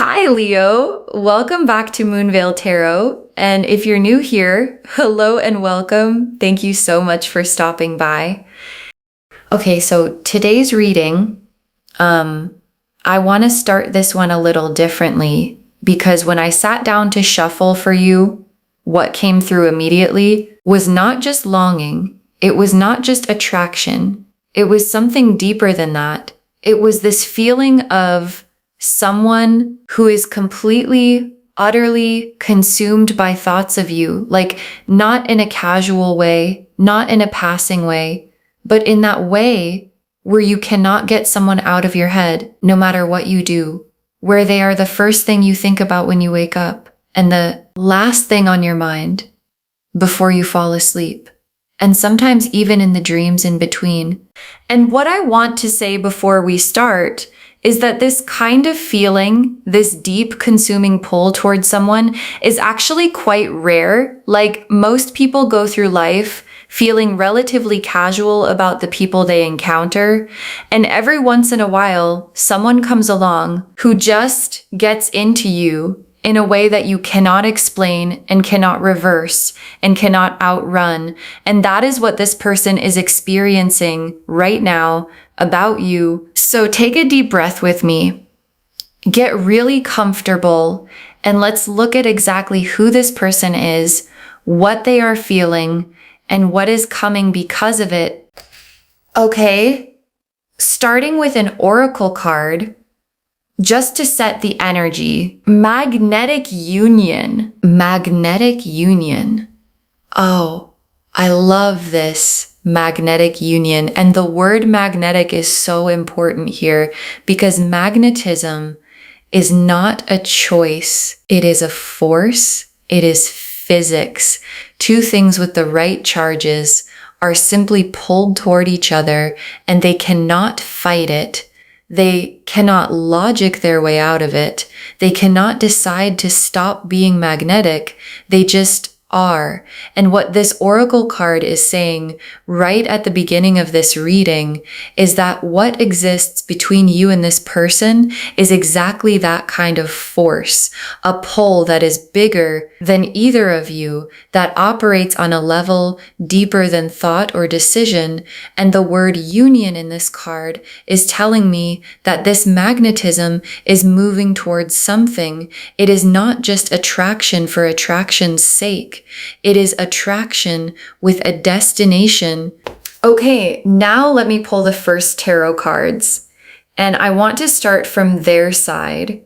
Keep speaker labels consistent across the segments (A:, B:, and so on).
A: Hi, Leo. Welcome back to Moonveil Tarot. And if you're new here, hello and welcome. Thank you so much for stopping by. Okay, so today's reading, I want to start this one a little differently because when I sat down to shuffle for you, what came through immediately was not just longing. It was not just attraction. It was something deeper than that. It was this feeling of someone who is completely, utterly consumed by thoughts of you, like not in a casual way, not in a passing way, but in that way where you cannot get someone out of your head, no matter what you do, where they are the first thing you think about when you wake up and the last thing on your mind before you fall asleep. And sometimes even in the dreams in between. And what I want to say before we start is that this kind of feeling, this deep consuming pull towards someone is actually quite rare. Like most people go through life feeling relatively casual about the people they encounter. And every once in a while, someone comes along who just gets into you in a way that you cannot explain and cannot reverse and cannot outrun. And that is what this person is experiencing right now about you. So take a deep breath with me, get really comfortable, and let's look at exactly who this person is, what they are feeling, and what is coming because of it. Okay, starting with an oracle card, just to set the energy, magnetic union. Magnetic union. Oh, I love this magnetic union. And the word magnetic is so important here because magnetism is not a choice. It is a force. It is physics. Two things with the right charges are simply pulled toward each other and they cannot fight it. They cannot logic their way out of it. They cannot decide to stop being magnetic. They just are. And what this oracle card is saying right at the beginning of this reading is that what exists between you and this person is exactly that kind of force, a pull that is bigger than either of you, that operates on a level deeper than thought or decision. And the word union in this card is telling me that this magnetism is moving towards something. It is not just attraction for attraction's sake. It is attraction with a destination. Okay, now let me pull the first tarot cards. And I want to start from their side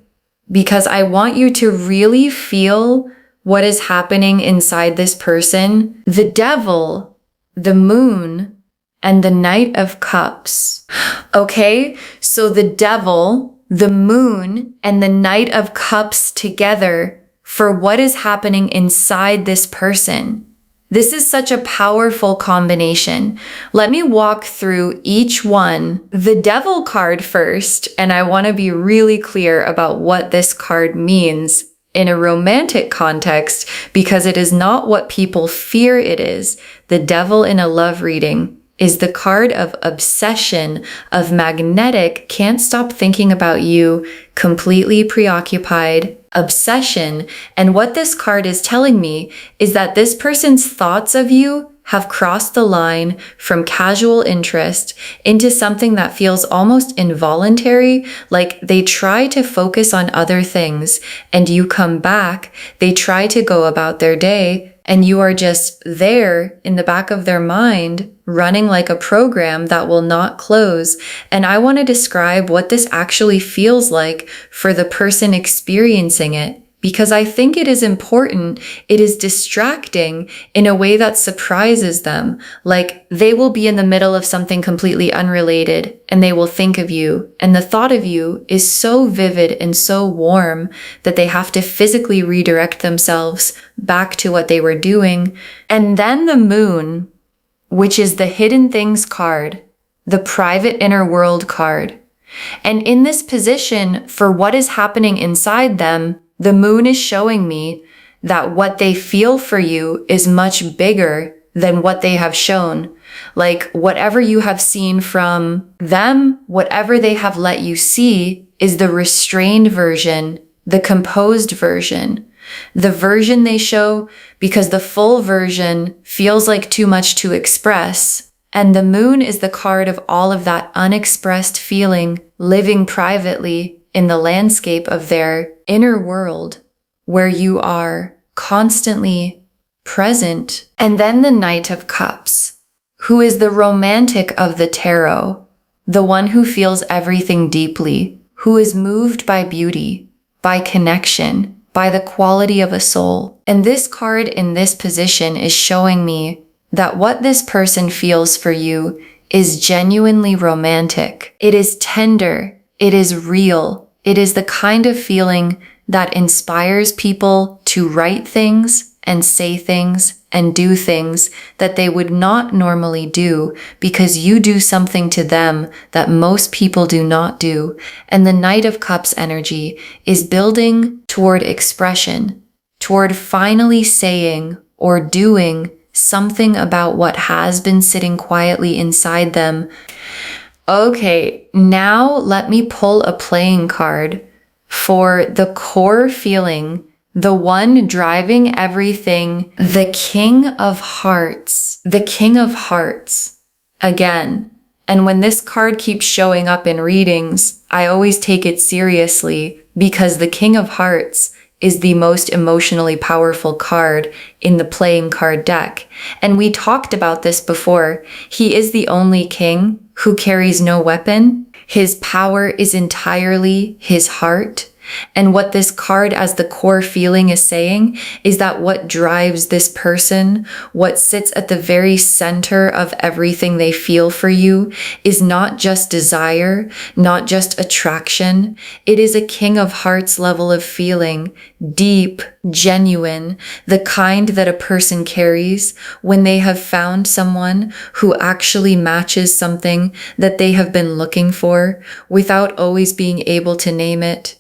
A: because I want you to really feel what is happening inside this person. The Devil, the Moon, and the Knight of Cups. Okay, so the Devil, the Moon, and the Knight of Cups together for what is happening inside this person. This is such a powerful combination. Let me walk through each one. The Devil card first, and I want to be really clear about what this card means in a romantic context because it is not what people fear it is. The Devil in a love reading is the card of obsession, of magnetic, can't stop thinking about you, completely preoccupied, obsession. And what this card is telling me is that this person's thoughts of you have crossed the line from casual interest into something that feels almost involuntary, like they try to focus on other things and you come back, they try to go about their day, and you are just there in the back of their mind, running like a program that will not close. And I want to describe what this actually feels like for the person experiencing it, because I think it is important. It is distracting in a way that surprises them. Like they will be in the middle of something completely unrelated and they will think of you. And the thought of you is so vivid and so warm that they have to physically redirect themselves back to what they were doing. And then the Moon, which is the Hidden Things card, the Private Inner World card. And in this position, for what is happening inside them, the Moon is showing me that what they feel for you is much bigger than what they have shown. Like whatever you have seen from them, whatever they have let you see is the restrained version the composed version, the version they show because the full version feels like too much to express. And the moon is the card of all of that unexpressed feeling living privately in the landscape of their inner world where you are constantly present. And then the Knight of Cups, who is the romantic of the tarot, the one who feels everything deeply, who is moved by beauty, by connection, by the quality of a soul. And this card in this position is showing me that what this person feels for you is genuinely romantic. It is tender. It is real. It is the kind of feeling that inspires people to write things and say things and do things that they would not normally do because you do something to them that most people do not do. And the Knight of Cups energy is building toward expression, toward finally saying or doing something about what has been sitting quietly inside them. Okay, now let me pull a playing card for the core feeling, the one driving everything, the King of Hearts. The King of Hearts. Again. And when this card keeps showing up in readings, I always take it seriously because the King of Hearts is the most emotionally powerful card in the playing card deck. And we talked about this before. He is the only king who carries no weapon. His power is entirely his heart. And what this card as the core feeling is saying is that what drives this person, what sits at the very center of everything they feel for you, is not just desire, not just attraction. It is a King of Hearts level of feeling, deep, genuine, the kind that a person carries when they have found someone who actually matches something that they have been looking for without always being able to name it.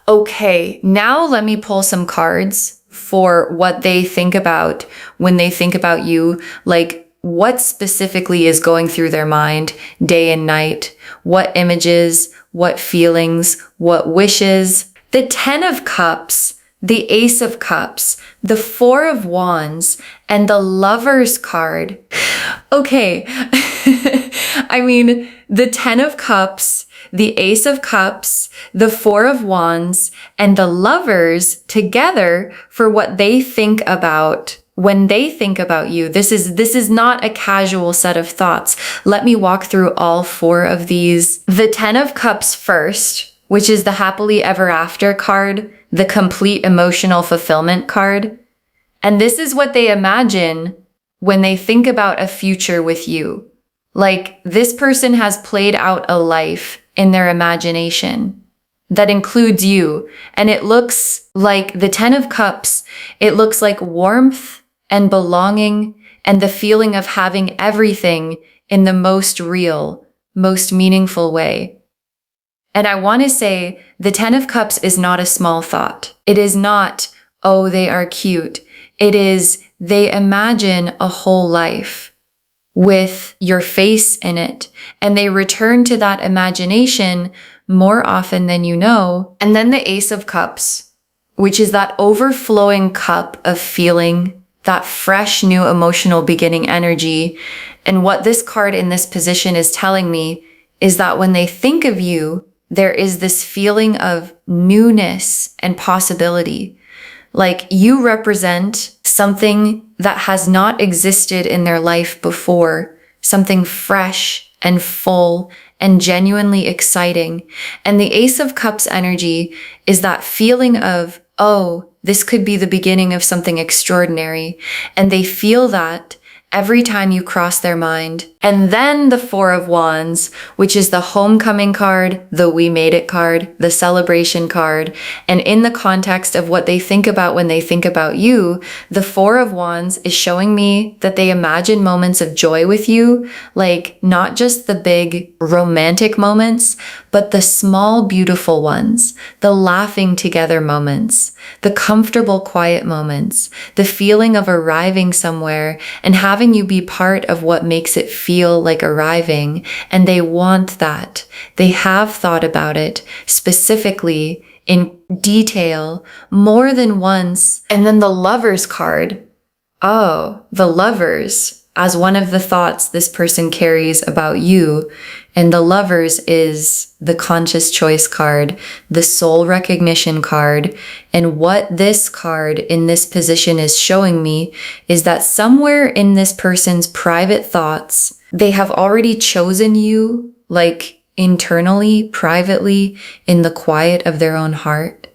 A: Okay, now let me pull some cards for what they think about when they think about you, like what specifically is going through their mind day and night, what images, what feelings, what wishes. The Ten of Cups, the Ace of Cups, the Four of Wands, and the Lover's card. Okay, I mean, the Ten of Cups, the Ace of Cups, the Four of Wands, and the Lovers together for what they think about when they think about you. This is not a casual set of thoughts. Let me walk through all four of these. The Ten of Cups first, which is the happily ever after card, the complete emotional fulfillment card. And this is what they imagine when they think about a future with you. Like, this person has played out a life in their imagination that includes you. And it looks like the Ten of Cups. It looks like warmth and belonging and the feeling of having everything in the most real, most meaningful way. And I want to say the Ten of Cups is not a small thought. It is not, oh, they are cute. It is, they imagine a whole life with your face in it. And they return to that imagination more often than you know. And then the Ace of Cups, which is that overflowing cup of feeling, that fresh new emotional beginning energy. And what this card in this position is telling me is that when they think of you, there is this feeling of newness and possibility. Like you represent something that has not existed in their life before, something fresh and full and genuinely exciting. And the Ace of Cups energy is that feeling of, oh, this could be the beginning of something extraordinary. And they feel that every time you cross their mind. And then the Four of Wands, which is the homecoming card, the we made it card, the celebration card. And in the context of what they think about when they think about you, the Four of Wands is showing me that they imagine moments of joy with you, like not just the big romantic moments, but the small, beautiful ones, the laughing together moments, the comfortable, quiet moments, the feeling of arriving somewhere and having you be part of what makes it feel like arriving. And they want that. They have thought about it specifically in detail more than once. And then the Lovers card. Oh, the Lovers as one of the thoughts this person carries about you. And the Lovers is the conscious choice card, the soul recognition card. And what this card in this position is showing me is that somewhere in this person's private thoughts, they have already chosen you, like internally, privately, in the quiet of their own heart.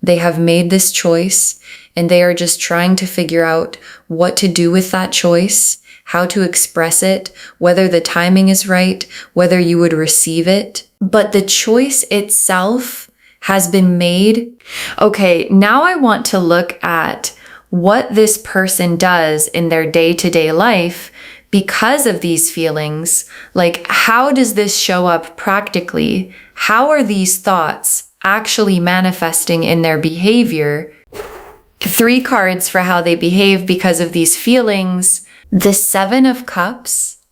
A: They have made this choice and they are just trying to figure out what to do with that choice, how to express it, whether the timing is right, whether you would receive it. But the choice itself has been made. Okay, now I want to look at what this person does in their day-to-day life because of these feelings. Like, how does this show up practically? How are these thoughts actually manifesting in their behavior? 3 cards for how they behave because of these feelings. The 7 of Cups,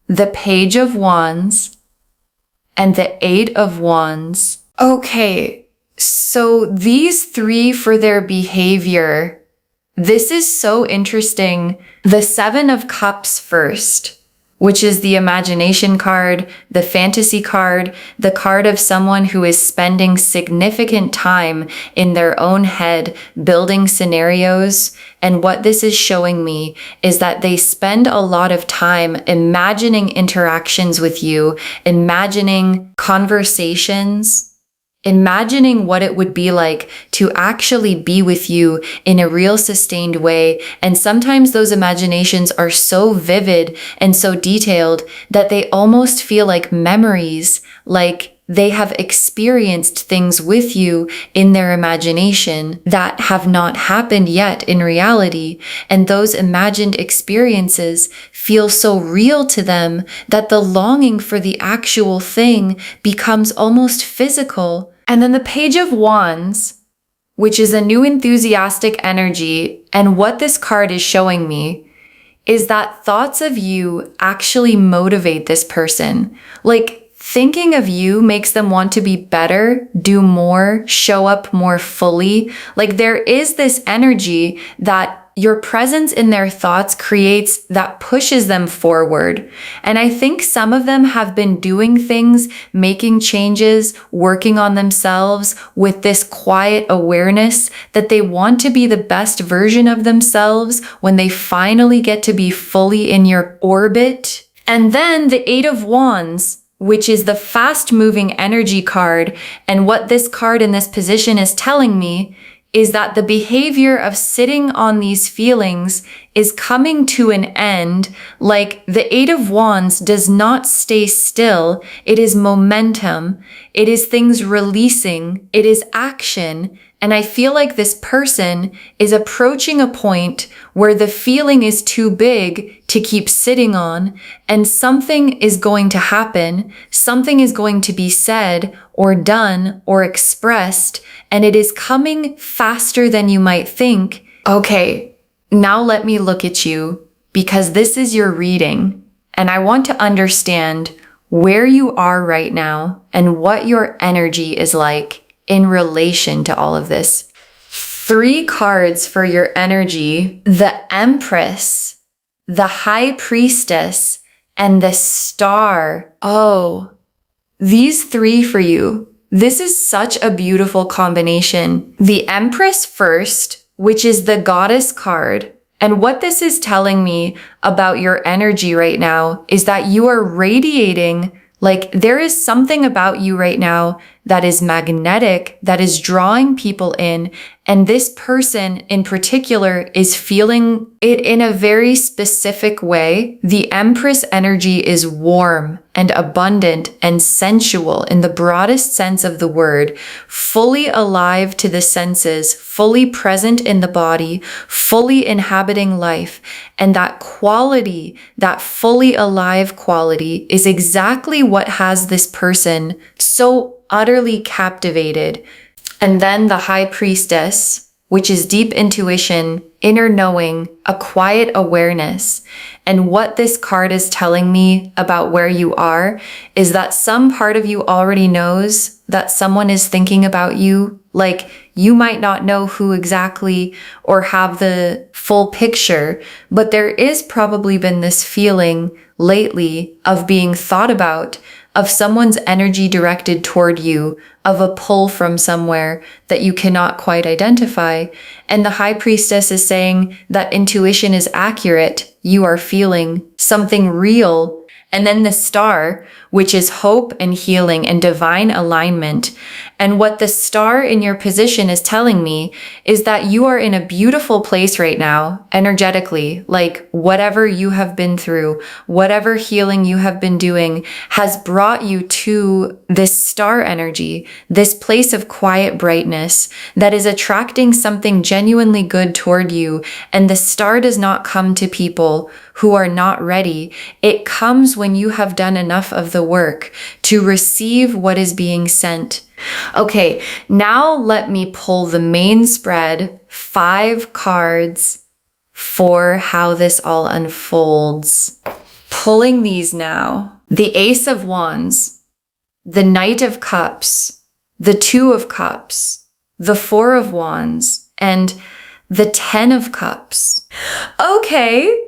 A: the Page of Wands, and the 8 of Wands. Okay, so these 3 for their behavior, this is so interesting. The 7 of Cups first, which is the imagination card, the fantasy card, the card of someone who is spending significant time in their own head building scenarios. And what this is showing me is that they spend a lot of time imagining interactions with you, imagining conversations, imagining what it would be like to actually be with you in a real sustained way. And sometimes those imaginations are so vivid and so detailed that they almost feel like memories, like they have experienced things with you in their imagination that have not happened yet in reality. And those imagined experiences feel so real to them that the longing for the actual thing becomes almost physical. And then the Page of Wands, which is a new enthusiastic energy. And what this card is showing me is that thoughts of you actually motivate this person. Like, thinking of you makes them want to be better, do more, show up more fully. Like, there is this energy that your presence in their thoughts creates that pushes them forward. And I think some of them have been doing things, making changes, working on themselves with this quiet awareness that they want to be the best version of themselves when they finally get to be fully in your orbit. And then the 8 of Wands, which is the fast-moving energy card. And what this card in this position is telling me is that the behavior of sitting on these feelings is coming to an end. Like, the 8 of Wands does not stay still. It is momentum. It is things releasing. It is action. And I feel like this person is approaching a point where the feeling is too big to keep sitting on, and something is going to happen. Something is going to be said or done or expressed, and it is coming faster than you might think. Okay, now let me look at you, because this is your reading, and I want to understand where you are right now and what your energy is like in relation to all of this. 3 cards for your energy: the Empress, the High Priestess, and the Star. Oh, these 3 for you. This is such a beautiful combination. The Empress first, which is the Goddess card. And what this is telling me about your energy right now is that you are radiating. Like, there is something about you right now that is magnetic, that is drawing people in. And this person in particular is feeling it in a very specific way. The Empress energy is warm and abundant and sensual in the broadest sense of the word, fully alive to the senses, fully present in the body, fully inhabiting life. And that quality, that fully alive quality, is exactly what has this person so utterly captivated. And then the High Priestess, which is deep intuition, inner knowing, a quiet awareness. And what this card is telling me about where you are is that some part of you already knows that someone is thinking about you. Like, you might not know who exactly or have the full picture, but there is probably been this feeling lately of being thought about, of someone's energy directed toward you, of a pull from somewhere that you cannot quite identify. And the High Priestess is saying that intuition is accurate. You are feeling something real. And then the Star, which is hope and healing and divine alignment. And what the Star in your position is telling me is that you are in a beautiful place right now, energetically. Like, whatever you have been through, whatever healing you have been doing has brought you to this star energy, this place of quiet brightness that is attracting something genuinely good toward you. And the Star does not come to people who are not ready. It comes when you have done enough of the work to receive what is being sent. Okay, now let me pull the main spread, 5 cards for how this all unfolds. Pulling these now. The Ace of Wands, the Knight of Cups, the Two of Cups, the Four of Wands, and the 10 of Cups. Okay.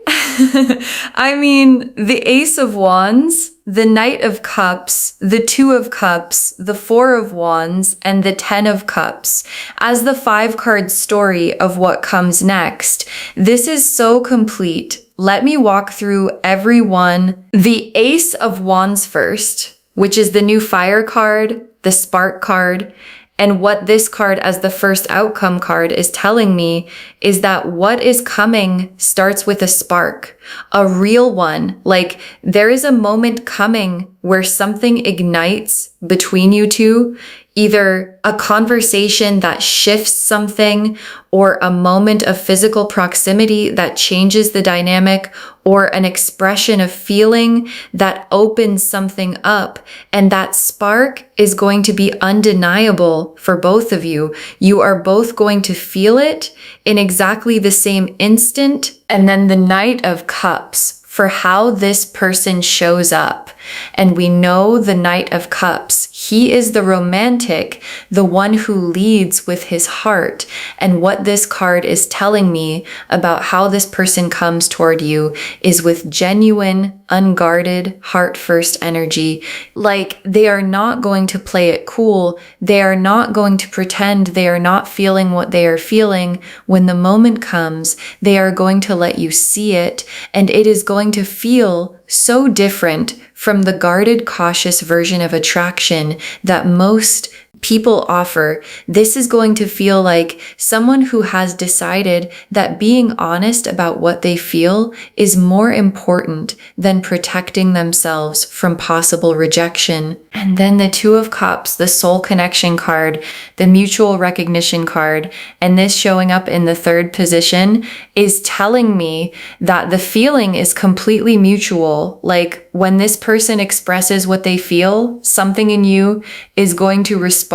A: I mean, the Ace of Wands, the Knight of Cups, the Two of Cups, the Four of Wands, and the 10 of Cups. As the 5-card story of what comes next, this is so complete. Let me walk through every one. The Ace of Wands first, which is the new Fire card, the Spark card. And what this card as the first outcome card is telling me is that what is coming starts with a spark, a real one. Like, there is a moment coming where something ignites between you two, either a conversation that shifts something or a moment of physical proximity that changes the dynamic, or an expression of feeling that opens something up. And that spark is going to be undeniable for both of you. You are both going to feel it in exactly the same instant. And then the Knight of Cups, for how this person shows up. And we know the Knight of Cups. He is the romantic, the one who leads with his heart. And what this card is telling me about how this person comes toward you is with genuine, unguarded, heart-first energy. Like, they are not going to play it cool. They are not going to pretend they are not feeling what they are feeling. When the moment comes, they are going to let you see it, and it is going to feel so different from the guarded, cautious version of attraction that most people offer. This is going to feel like someone who has decided that being honest about what they feel is more important than protecting themselves from possible rejection. And then the Two of Cups, the soul connection card, the mutual recognition card, and this showing up in the 3rd position is telling me that the feeling is completely mutual. Like, when this person expresses what they feel, something in you is going to respond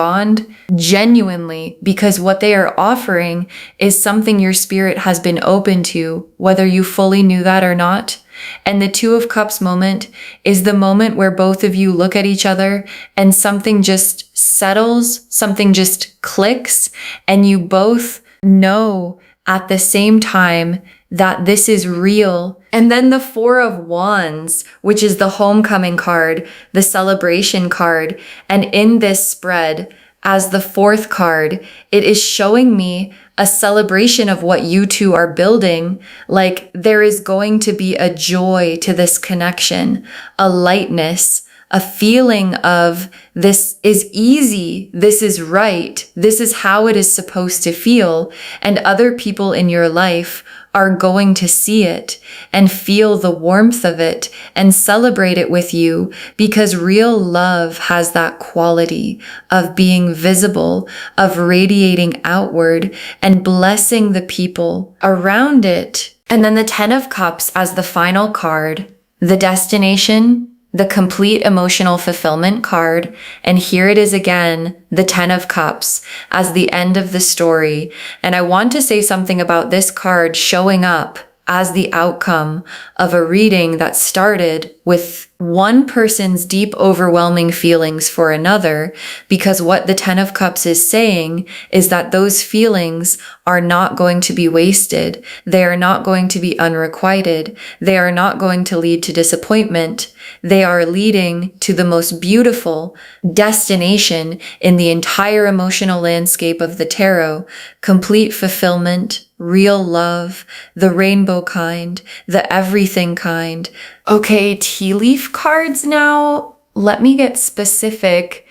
A: genuinely, because what they are offering is something your spirit has been open to, whether you fully knew that or not. And the Two of Cups moment is the moment where both of you look at each other and something just settles, something just clicks, and you both know at the same time that this is real. And then the Four of Wands, which is the homecoming card, the celebration card. And in this spread, as the 4th card, it is showing me a celebration of what you two are building. Like, there is going to be a joy to this connection, a lightness, a feeling of this is easy, this is right, this is how it is supposed to feel. And other people in your life are going to see it and feel the warmth of it and celebrate it with you, because real love has that quality of being visible, of radiating outward and blessing the people around it. And then the 10 of Cups as the final card, the destination, the complete emotional fulfillment card. And here it is again, the 10 of Cups as the end of the story. And I want to say something about this card showing up as the outcome of a reading that started with one person's deep, overwhelming feelings for another, because what the 10 of Cups is saying is that those feelings are not going to be wasted. They are not going to be unrequited. They are not going to lead to disappointment. They are leading to the most beautiful destination in the entire emotional landscape of the tarot: complete fulfillment, real love, the rainbow kind, the everything kind. Okay, tea leaf cards now. Let me get specific.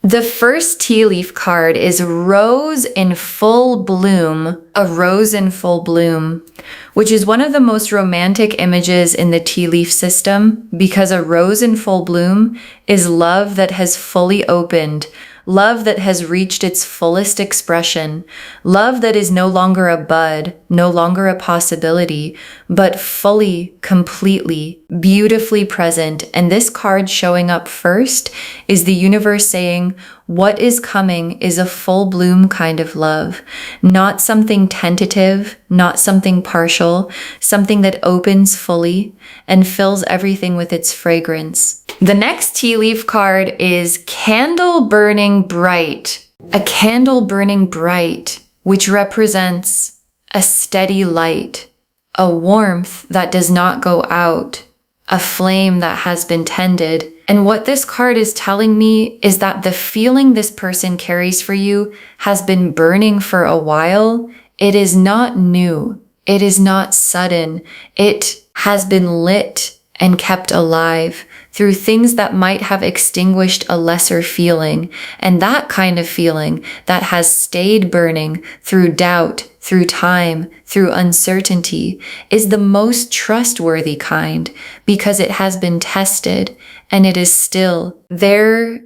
A: The first tea leaf card is Rose in Full Bloom, a rose in full bloom, which is one of the most romantic images in the tea leaf system, because a rose in full bloom is love that has fully opened, love that has reached its fullest expression, love that is no longer a bud, no longer a possibility, but fully, completely, beautifully present. And this card showing up first is the universe saying, what is coming is a full bloom kind of love, not something tentative, not something partial, something that opens fully and fills everything with its fragrance. The next tea leaf card is Candle Burning Bright, a candle burning bright, which represents a steady light, a warmth that does not go out, a flame that has been tended. And what this card is telling me is that the feeling this person carries for you has been burning for a while. It is not new. It is not sudden. It has been lit and kept alive through things that might have extinguished a lesser feeling. And that kind of feeling that has stayed burning through doubt, through time, through uncertainty, is the most trustworthy kind, because it has been tested and it is still there.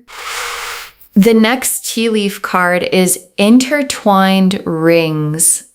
A: The next tea leaf card is Intertwined Rings.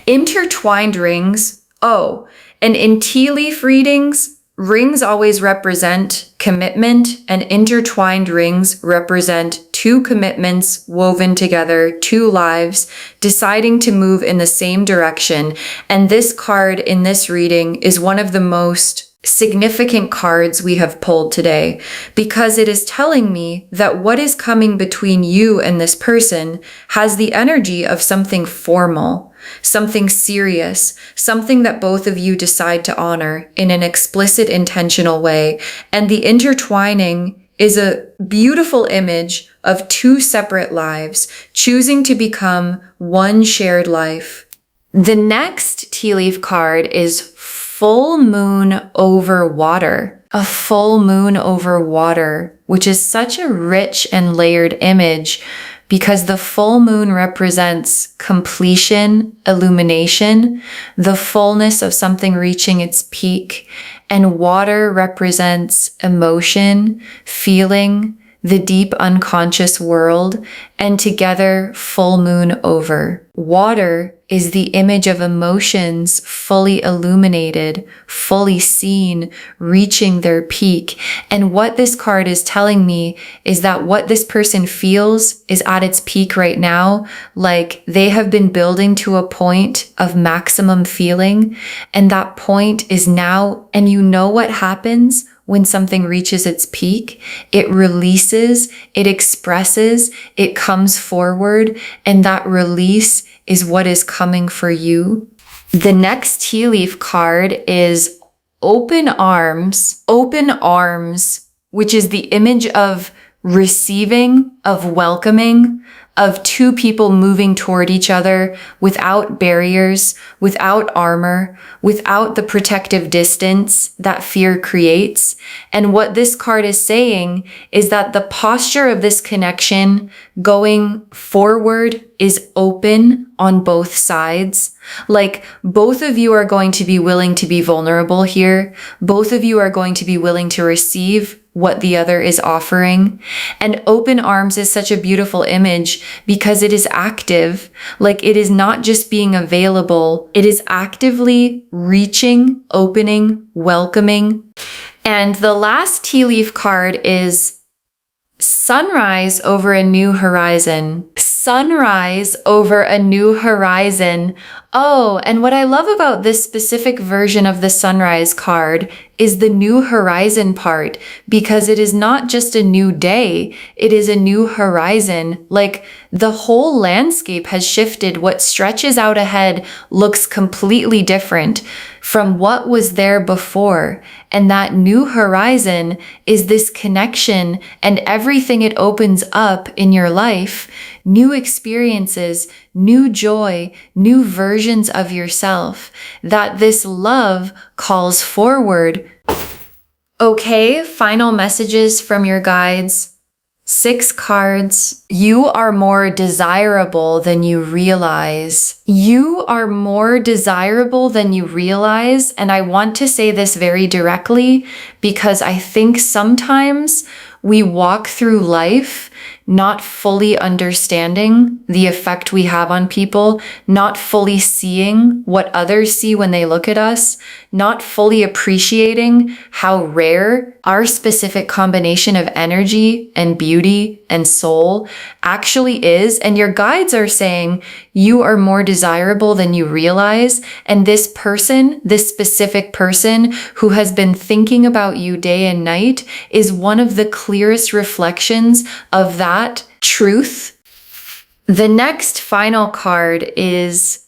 A: Intertwined rings. Oh, and in tea leaf readings, rings always represent commitment, and intertwined rings represent two commitments woven together, two lives, deciding to move in the same direction. And this card in this reading is one of the most significant cards we have pulled today, because it is telling me that what is coming between you and this person has the energy of something formal, something serious, something that both of you decide to honor in an explicit, intentional way. And the intertwining is a beautiful image of two separate lives choosing to become one shared life. The next tea leaf card is Full Moon Over Water. A full moon over water, which is such a rich and layered image, because the full moon represents completion, illumination, the fullness of something reaching its peak, and water represents emotion, feeling, the deep unconscious world, and together full moon over. Water is the image of emotions fully illuminated, fully seen, reaching their peak. And what this card is telling me is that what this person feels is at its peak right now, like they have been building to a point of maximum feeling, and that point is now. And you know what happens when something reaches its peak? It releases, it expresses, it comes forward, and that release is what is coming for you. The next tea leaf card is Open Arms. Open Arms, which is the image of receiving, of welcoming, of two people moving toward each other without barriers, without armor, without the protective distance that fear creates. And what this card is saying is that the posture of this connection going forward is open on both sides. Like, both of you are going to be willing to be vulnerable here. Both of you are going to be willing to receive what the other is offering. And open arms is such a beautiful image because it is active. Like, it is not just being available, it is actively reaching, opening, welcoming. And the last tea leaf card is sunrise over a new horizon. Sunrise over a new horizon. Oh, and what I love about this specific version of the sunrise card is the new horizon part, because it is not just a new day, it is a new horizon. Like the whole landscape has shifted. What stretches out ahead looks completely different from what was there before. And that new horizon is this connection and everything it opens up in your life. New experiences, new joy, new versions of yourself that this love calls forward. Okay, final messages from your guides. 6 cards. You are more desirable than you realize. You are more desirable than you realize. And I want to say this very directly because I think sometimes we walk through life not fully understanding the effect we have on people, not fully seeing what others see when they look at us, not fully appreciating how rare our specific combination of energy and beauty and soul actually is. And your guides are saying you are more desirable than you realize. And this person, this specific person who has been thinking about you day and night, is one of the clearest reflections of that truth. The next final card is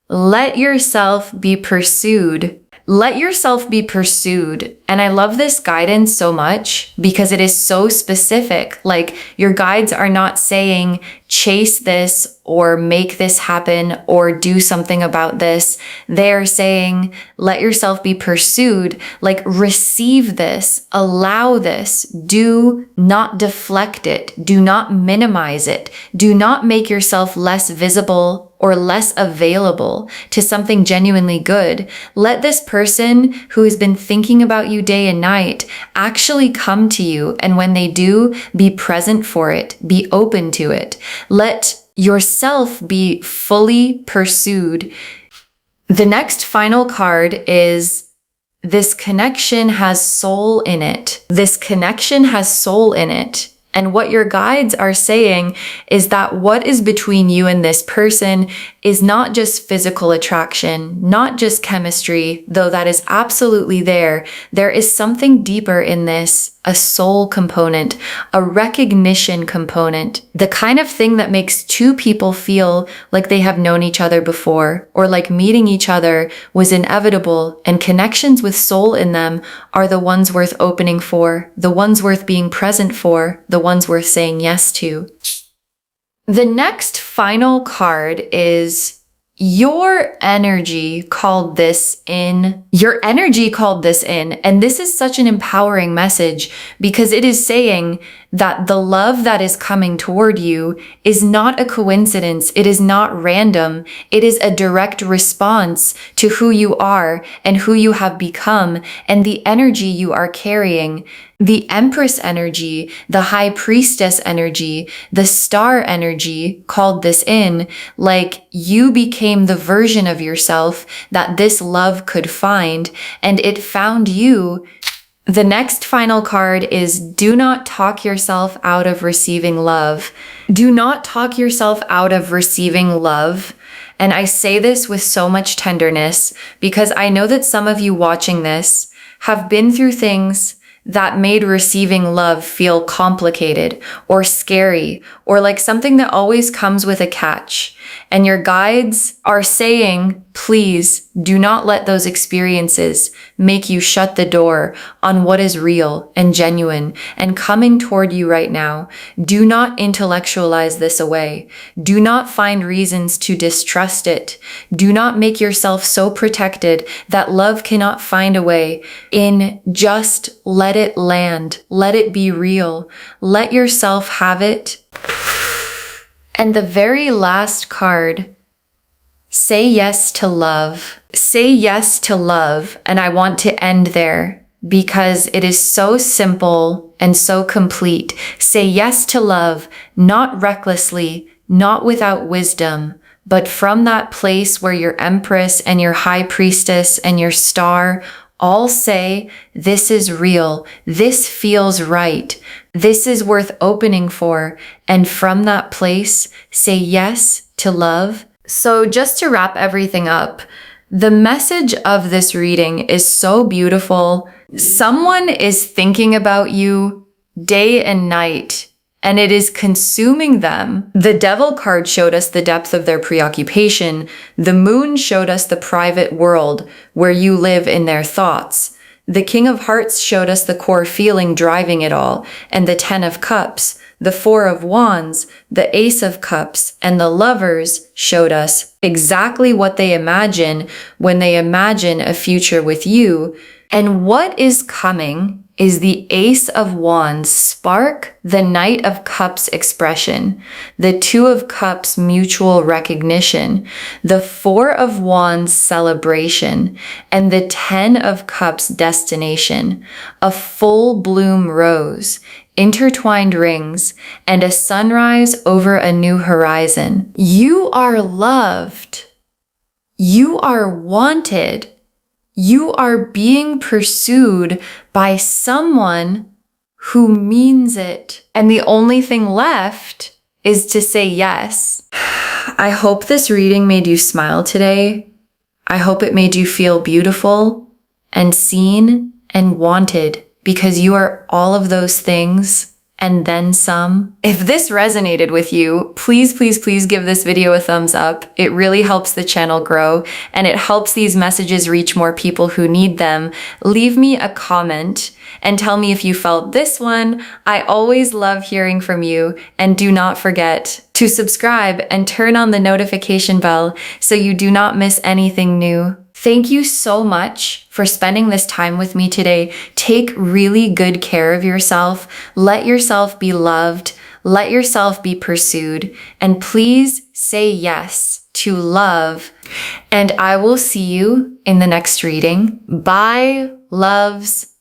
A: let yourself be pursued. Let yourself be pursued. And I love this guidance so much because it is so specific. Like your guides are not saying chase this or make this happen or do something about this. They're saying let yourself be pursued. Like receive this, allow this, do not deflect it, do not minimize it, do not make yourself less visible or less available to something genuinely good. Let this person who has been thinking about you day and night actually come to you. And when they do, be present for it, be open to it. Let yourself be fully pursued. The next final card is this connection has soul in it. This connection has soul in it. And what your guides are saying is that what is between you and this person is not just physical attraction, not just chemistry, though that is absolutely there. There is something deeper in this, a soul component, a recognition component, the kind of thing that makes two people feel like they have known each other before, or like meeting each other was inevitable, and connections with soul in them are the ones worth opening for, the ones worth being present for, the ones worth saying yes to. The next final card is your energy called this in. Your energy called this in. And this is such an empowering message because it is saying that the love that is coming toward you is not a coincidence. It is not random. It is a direct response to who you are and who you have become and the energy you are carrying. The Empress energy, the High Priestess energy, the Star energy called this in, like you became the version of yourself that this love could find, and it found you. The next final card is do not talk yourself out of receiving love. Do not talk yourself out of receiving love. And I say this with so much tenderness because I know that some of you watching this have been through things that made receiving love feel complicated or scary or like something that always comes with a catch. And your guides are saying, please do not let those experiences make you shut the door on what is real and genuine and coming toward you right now. Do not intellectualize this away. Do not find reasons to distrust it. Do not make yourself so protected that love cannot find a way in. Just let it land. Let it be real. Let yourself have it. And the very last card, say yes to love. Say yes to love. And I want to end there because it is so simple and so complete. Say yes to love, not recklessly, not without wisdom, but from that place where your Empress and your High Priestess and your Star all say, this is real, this feels right, this is worth opening for, and from that place, say yes to love. So just to wrap everything up, the message of this reading is so beautiful. Someone is thinking about you day and night, and it is consuming them. The Devil card showed us the depth of their preoccupation. The Moon showed us the private world where you live in their thoughts. The King of Hearts showed us the core feeling driving it all, and the Ten of Cups, the Four of Wands, the Ace of Cups, and the Lovers showed us exactly what they imagine when they imagine a future with you. And what is coming is the Ace of Wands spark, the Knight of Cups expression, the Two of Cups mutual recognition, the Four of Wands celebration, and the Ten of Cups destination, a full bloom rose, intertwined rings, and a sunrise over a new horizon. You are loved. You are wanted. You are being pursued by someone who means it. And the only thing left is to say yes. I hope this reading made you smile today. I hope it made you feel beautiful and seen and wanted, because you are all of those things and then some. If this resonated with you, please, please, please give this video a thumbs up. It really helps the channel grow, and it helps these messages reach more people who need them. Leave me a comment and tell me if you felt this one. I always love hearing from you, and do not forget to subscribe and turn on the notification bell so you do not miss anything new. Thank you so much for spending this time with me today. Take really good care of yourself. Let yourself be loved. Let yourself be pursued. And please say yes to love. And I will see you in the next reading. Bye, loves.